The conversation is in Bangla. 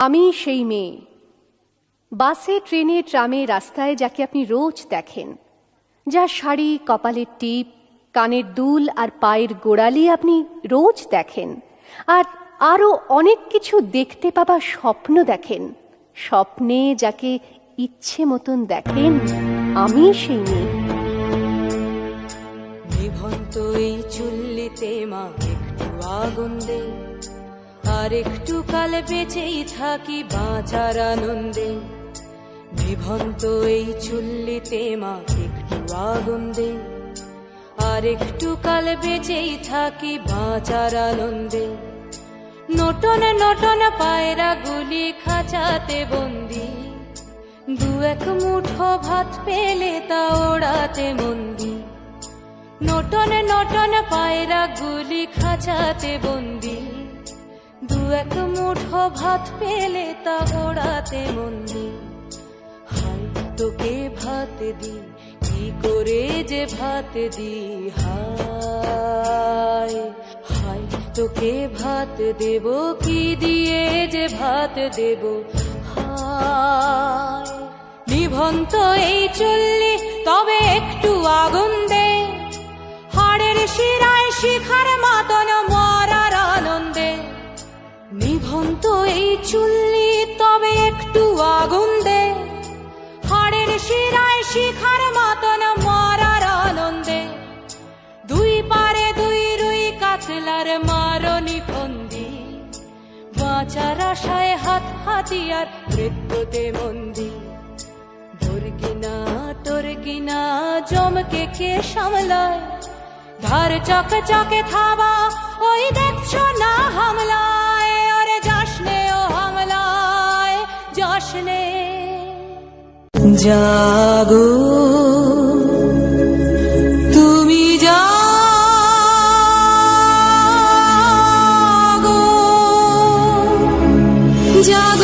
আমি সেই মেয়ে, বাসে ট্রেনে ট্রামে রাস্তায় যাকে আপনি রোজ দেখেন, যার শাড়ি, কপালের টিপ, কানের দুল আর পায়ের গোড়ালি আপনি রোজ দেখেন, আর আরও অনেক কিছু দেখতে পাবার স্বপ্ন দেখেন। স্বপ্নে যাকে ইচ্ছে মতন দেখেন, আমি সেই মেয়ে। নিভন্ত এই চুল্লিতে মা একটু আগুন দে, আর একটু কাল বেঁচেই থাকি বাঁচার আনন্দে। নিভন্ত এই চুল্লিতে মা একটু আগুন দে, আর একটু কাল বেঁচেই থাকি বাঁচার আনন্দে। নটন নটন পায়রা গুলি খাঁচাতে বন্দি, দু এক মুঠো ভাত পেলে তা ওড়াতে মন্দি। নটন নটন পায়রা গুলি খাঁচাতে বন্দি, দু এক মুঠো ভাত পেলে তা ওড়াতে মন্দি। হাই তোকে ভাত দি, কি করে যে ভাত দি, হায় হায় তোকে ভাত দেব, কি দিয়ে যে ভাত দেব, হায়। নিভন্ত এই চুল্লি তবে একটু আগুন দে, হাড়ের শিরায় শিখার মতন মরার আনন্দে। নিভন্ত এই চুল্লি তবে একটু আগুন দে, হাড়ের শিরায় শিখার মতন মরার আনন্দে। দুই পারে দুই রুই কাতলার মারনি ফন্দি, বাঁচার আশায় হাত হাতিয়ার মৃত্যুতে মন্দি। তোর কিনা জমকে কে সামলায়, ধার চকে চকে থাবা ওই দেখছো না হামলায়। ওরে যাসনে ও হামলায় যাসনে। জাগো তুমি জাগো, জাগো।